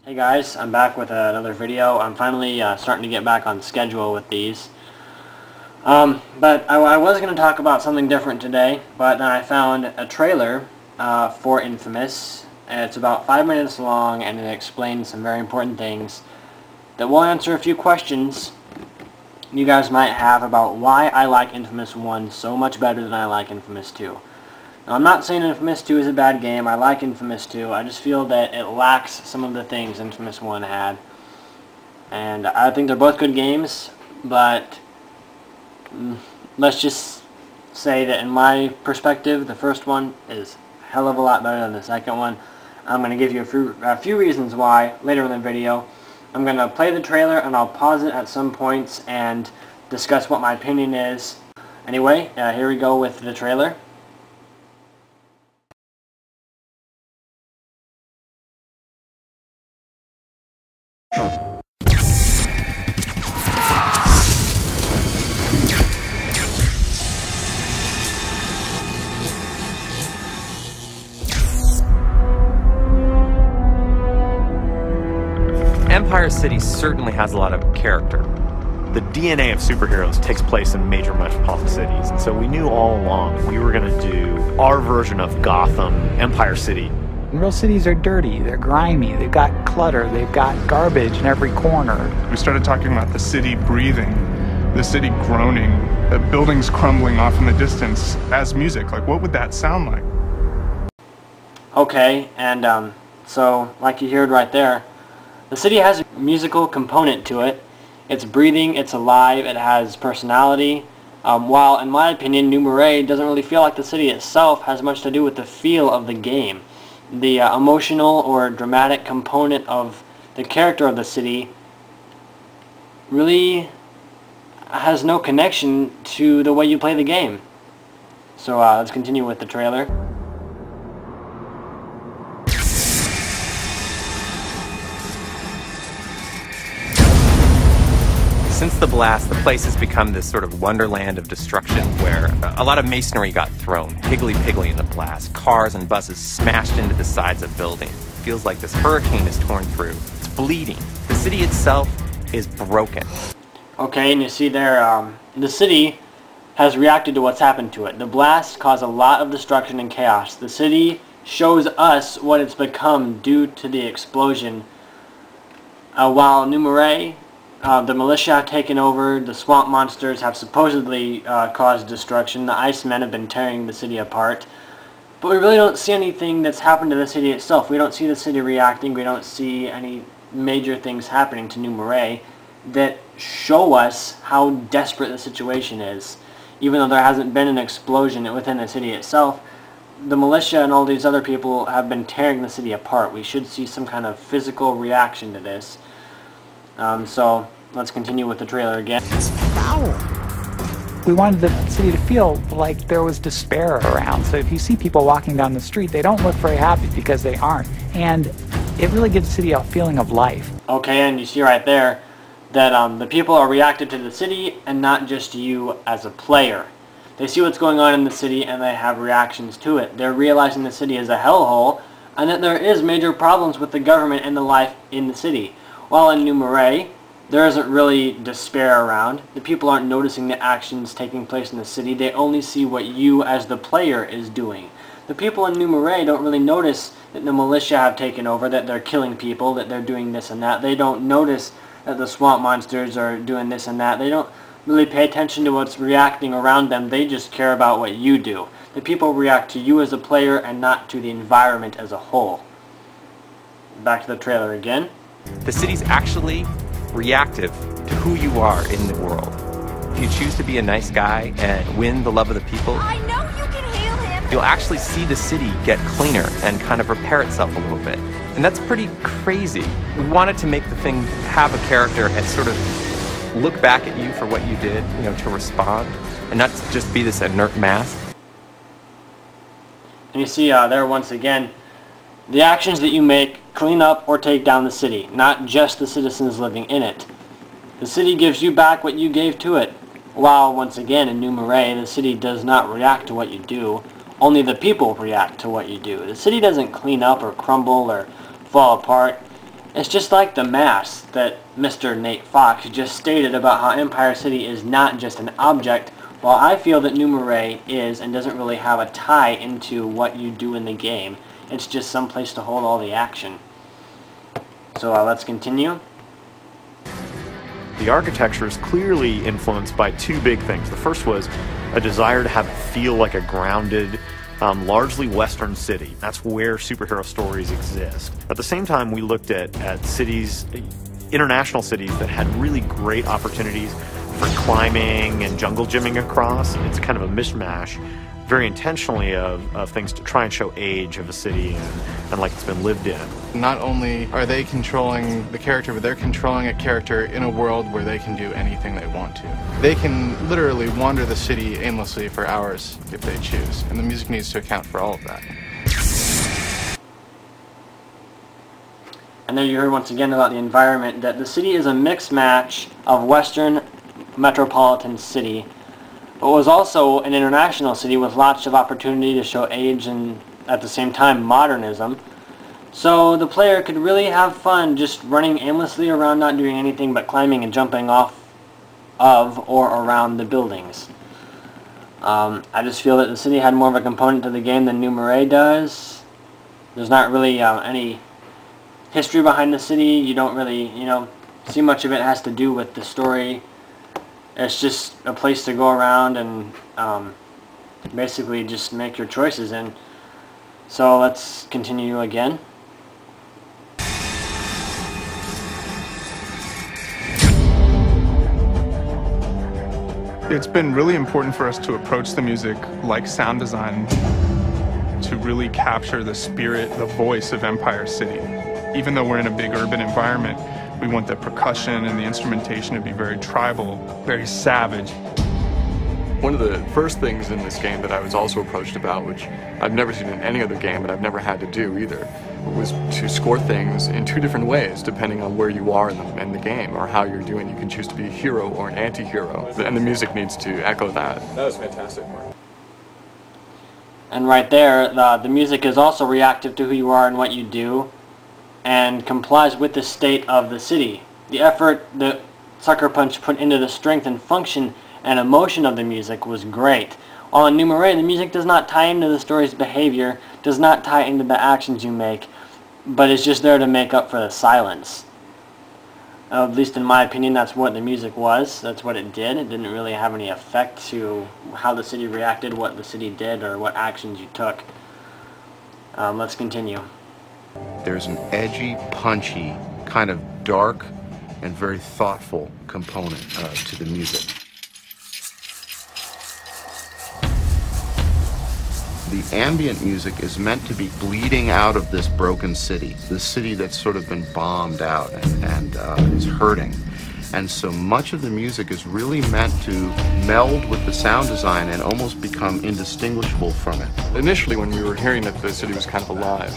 Hey guys, I'm back with another video. I'm finally starting to get back on schedule with these. But I was going to talk about something different today, but then I found a trailer for inFAMOUS. It's about 5 minutes long and it explains some very important things that will answer a few questions you guys might have about why I like inFAMOUS 1 so much better than I like inFAMOUS 2. Now, I'm not saying inFAMOUS 2 is a bad game. I like inFAMOUS 2. I just feel that it lacks some of the things inFAMOUS 1 had. And I think they're both good games, but let's just say that in my perspective, the first one is a hell of a lot better than the second one. I'm going to give you a few reasons why later in the video. I'm going to play the trailer and I'll pause it at some points and discuss what my opinion is. Anyway, here we go with the trailer. Empire City certainly has a lot of character. The DNA of superheroes takes place in major metropolitan cities, and so we knew all along we were going to do our version of Gotham, Empire City. Real cities are dirty, they're grimy, they've got clutter, they've got garbage in every corner. We started talking about the city breathing, the city groaning, the buildings crumbling off in the distance as music. Like, what would that sound like? Okay, and so like you heard right there, the city has a musical component to it. It's breathing, it's alive, it has personality. While in my opinion, New Marais doesn't really feel like the city itself has much to do with the feel of the game. The emotional or dramatic component of the character of the city really has no connection to the way you play the game. So let's continue with the trailer. Since the blast, the place has become this sort of wonderland of destruction where a lot of masonry got thrown, higgly-piggly in the blast. Cars and buses smashed into the sides of buildings. It feels like this hurricane is torn through. It's bleeding. The city itself is broken. Okay, and you see there, the city has reacted to what's happened to it. The blast caused a lot of destruction and chaos. The city shows us what it's become due to the explosion. While New Marais, the militia have taken over, the swamp monsters have supposedly caused destruction, the Icemen have been tearing the city apart, but we really don't see anything that's happened to the city itself. We don't see the city reacting, we don't see any major things happening to New Marais that show us how desperate the situation is. Even though there hasn't been an explosion within the city itself, the militia and all these other people have been tearing the city apart. We should see some kind of physical reaction to this. So let's continue with the trailer again. It's foul. We wanted the city to feel like there was despair around. So if you see people walking down the street, they don't look very happy because they aren't. And it really gives the city a feeling of life. Okay, and you see right there that the people are reacting to the city and not just you as a player. They see what's going on in the city and they have reactions to it. They're realizing the city is a hellhole and that there is major problems with the government and the life in the city. While in New Marais, there isn't really despair around. The people aren't noticing the actions taking place in the city. They only see what you as the player is doing. The people in New Marais don't really notice that the militia have taken over, that they're killing people, that they're doing this and that. They don't notice that the swamp monsters are doing this and that. They don't really pay attention to what's reacting around them. They just care about what you do. The people react to you as a player and not to the environment as a whole. Back to the trailer again. The city's actually reactive to who you are in the world. If you choose to be a nice guy and win the love of the people, I know you can hail him. You'll actually see the city get cleaner and kind of repair itself a little bit. And that's pretty crazy. We wanted to make the thing have a character and sort of look back at you for what you did, to respond, and not just be this inert mass. And you see there once again, the actions that you make clean up or take down the city, not just the citizens living in it. The city gives you back what you gave to it. While, once again, in New Marais, the city does not react to what you do. Only the people react to what you do. The city doesn't clean up or crumble or fall apart. It's just like the mass that Mr. Nate Fox just stated about how Empire City is not just an object, while I feel that New Marais is and doesn't really have a tie into what you do in the game. It's just some place to hold all the action. So let's continue. The architecture is clearly influenced by two big things. The first was a desire to have it feel like a grounded, largely Western city. That's where superhero stories exist. At the same time, we looked at cities, international cities that had really great opportunities for climbing and jungle gymming across. It's kind of a mishmash, very intentionally, of things to try and show age of a city and like it's been lived in. Not only are they controlling the character, but they're controlling a character in a world where they can do anything they want to. They can literally wander the city aimlessly for hours if they choose, and the music needs to account for all of that. And there you heard once again about the environment, that the city is a mixed match of Western metropolitan city, but was also an international city with lots of opportunity to show age and at the same time modernism. So the player could really have fun just running aimlessly around, not doing anything but climbing and jumping off of or around the buildings. I just feel that the city had more of a component to the game than New Marais does. There's not really any history behind the city. You don't really, see much of it has to do with the story. It's just a place to go around and basically just make your choices in. So let's continue again. It's been really important for us to approach the music like sound design, to really capture the spirit, the voice of Empire City. Even though we're in a big urban environment, we want the percussion and the instrumentation to be very tribal, very savage. One of the first things in this game that I was also approached about, which I've never seen in any other game and I've never had to do either, was to score things in two different ways depending on where you are in the game or how you're doing. You can choose to be a hero or an anti-hero, and the music needs to echo that. That was fantastic. And right there, the music is also reactive to who you are and what you do, and complies with the state of the city. The effort that Sucker Punch put into the strength and function and emotion of the music was great. While in New Marais, the music does not tie into the story's behavior, does not tie into the actions you make, but it's just there to make up for the silence. At least in my opinion, that's what the music was. That's what it did. It didn't really have any effect to how the city reacted, what the city did, or what actions you took. Let's continue. There's an edgy, punchy, kind of dark and very thoughtful component to the music. The ambient music is meant to be bleeding out of this broken city, this city that's sort of been bombed out and is hurting. And so much of the music is really meant to meld with the sound design and almost become indistinguishable from it. Initially, when we were hearing that the city was kind of alive,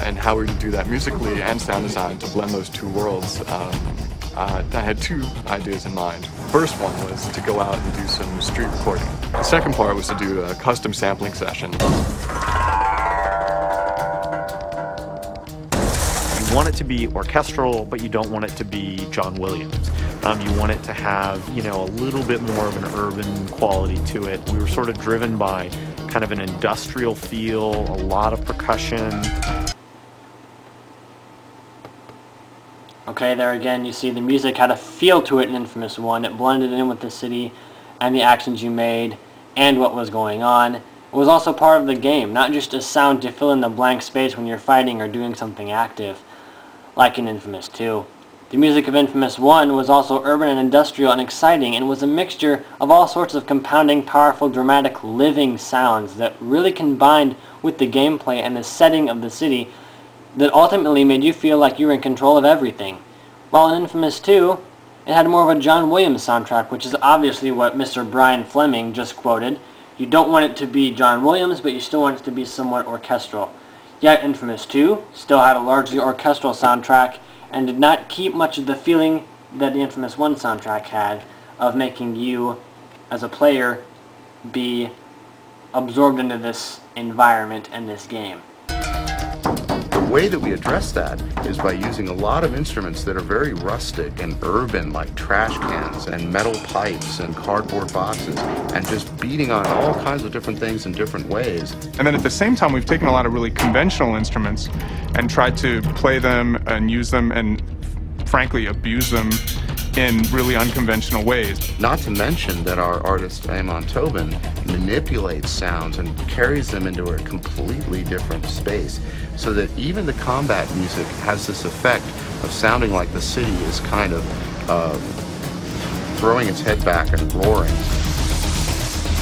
and how we would do that musically and sound design to blend those two worlds, I had two ideas in mind. The first one was to go out and do some street recording. The second part was to do a custom sampling session. You want it to be orchestral, but you don't want it to be John Williams. You want it to have, a little bit more of an urban quality to it. We were sort of driven by kind of an industrial feel, a lot of percussion. Okay, there again, you see the music had a feel to it in Infamous 1. It blended in with the city and the actions you made and what was going on. It was also part of the game, not just a sound to fill in the blank space when you're fighting or doing something active, like in Infamous 2. The music of Infamous 1 was also urban and industrial and exciting, and was a mixture of all sorts of compounding, powerful, dramatic, living sounds that really combined with the gameplay and the setting of the city that ultimately made you feel like you were in control of everything. While in Infamous 2, it had more of a John Williams soundtrack, which is obviously what Mr. Brian Fleming just quoted. You don't want it to be John Williams, but you still want it to be somewhat orchestral. Yet Infamous 2 still had a largely orchestral soundtrack and did not keep much of the feeling that the Infamous 1 soundtrack had of making you, as a player, be absorbed into this environment and this game. the way that we address that is by using a lot of instruments that are very rustic and urban, like trash cans and metal pipes and cardboard boxes, and just beating on all kinds of different things in different ways. And then at the same time, we've taken a lot of really conventional instruments and tried to play them and use them and, frankly, abuse them in really unconventional ways. Not to mention that our artist Amon Tobin manipulates sounds and carries them into a completely different space, so that even the combat music has this effect of sounding like the city is kind of throwing its head back and roaring.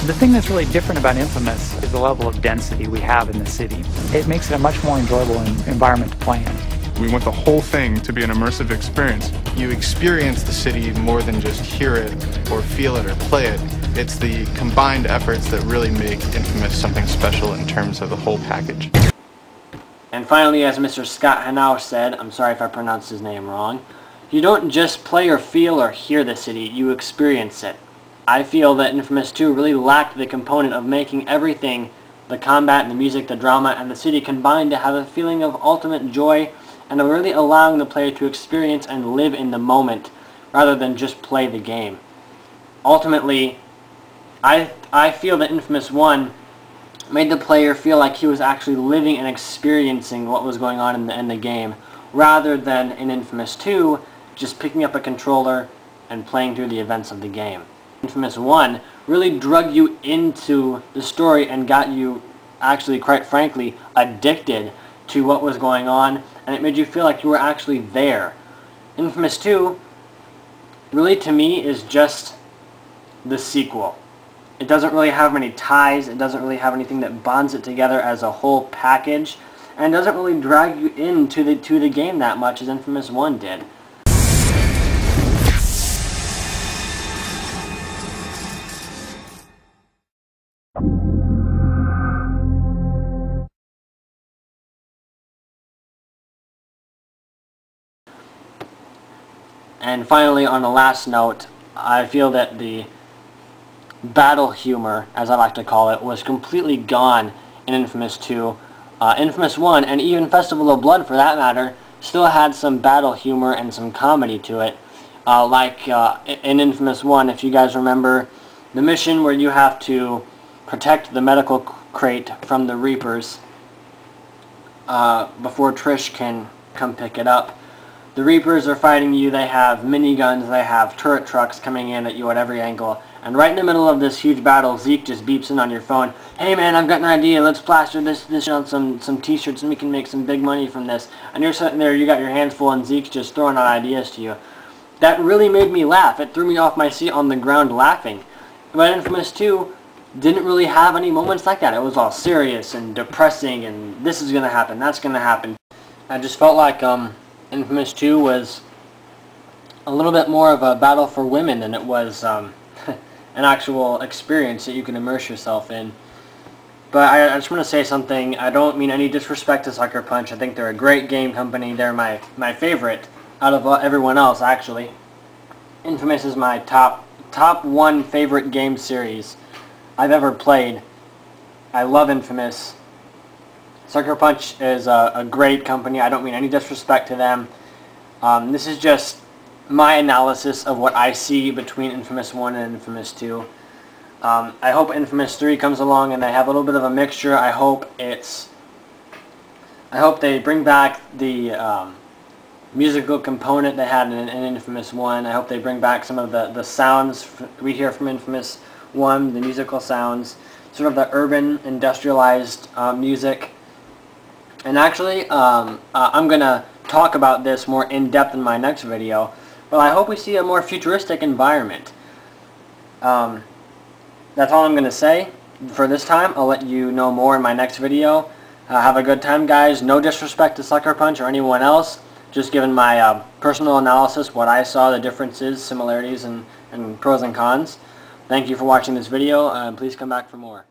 The thing that's really different about inFAMOUS is the level of density we have in the city. It makes it a much more enjoyable environment to play in. We want the whole thing to be an immersive experience. You experience the city more than just hear it or feel it or play it. It's the combined efforts that really make inFAMOUS something special in terms of the whole package. And finally, as Mr. Scott Hanau said, I'm sorry if I pronounced his name wrong, you don't just play or feel or hear the city, you experience it. I feel that inFAMOUS 2 really lacked the component of making everything, the combat, the music, the drama, and the city combined to have a feeling of ultimate joy and of really allowing the player to experience and live in the moment rather than just play the game. Ultimately, I feel that inFAMOUS 1 made the player feel like he was actually living and experiencing what was going on in the game, rather than in inFAMOUS 2 just picking up a controller and playing through the events of the game. inFAMOUS 1 really drug you into the story and got you actually, quite frankly, addicted to what was going on, and it made you feel like you were actually there. inFAMOUS 2 really, to me, is just the sequel. It doesn't really have many ties, it doesn't really have anything that bonds it together as a whole package, and doesn't really drag you into the game that much as inFAMOUS 1 did. And finally, on the last note, I feel that the battle humor, as I like to call it, was completely gone in inFAMOUS 2. inFAMOUS 1, and even Festival of Blood for that matter, still had some battle humor and some comedy to it. Like in inFAMOUS 1, if you guys remember, the mission where you have to protect the medical crate from the Reapers before Trish can come pick it up. The Reapers are fighting you, they have miniguns, they have turret trucks coming in at you at every angle, and right in the middle of this huge battle, Zeke just beeps in on your phone, "Hey man, I've got an idea, let's plaster this on some t-shirts and we can make some big money from this." And you're sitting there, you got your hands full, and Zeke's just throwing out ideas to you. That really made me laugh. It threw me off my seat on the ground laughing. But inFAMOUS 2 didn't really have any moments like that. It was all serious and depressing, and this is going to happen, that's going to happen. I just felt like inFAMOUS 2 was a little bit more of a battle for women than it was an actual experience that you can immerse yourself in. But I just want to say something. I don't mean any disrespect to Sucker Punch. I think they're a great game company. They're my favorite out of everyone else, actually. inFAMOUS is my top 1 favorite game series I've ever played. I love inFAMOUS. Sucker Punch is a great company. I don't mean any disrespect to them. This is just my analysis of what I see between inFAMOUS 1 and inFAMOUS 2. I hope inFAMOUS 3 comes along and they have a little bit of a mixture. I hope they bring back the musical component they had in inFAMOUS 1. I hope they bring back some of the sounds we hear from inFAMOUS 1, the musical sounds, sort of the urban, industrialized music. And actually, I'm going to talk about this more in depth in my next video, but I hope we see a more futuristic environment. That's all I'm going to say for this time. I'll let you know more in my next video. Have a good time, guys. No disrespect to Sucker Punch or anyone else. Just giving my personal analysis, what I saw, the differences, similarities, and pros and cons. Thank you for watching this video, and please come back for more.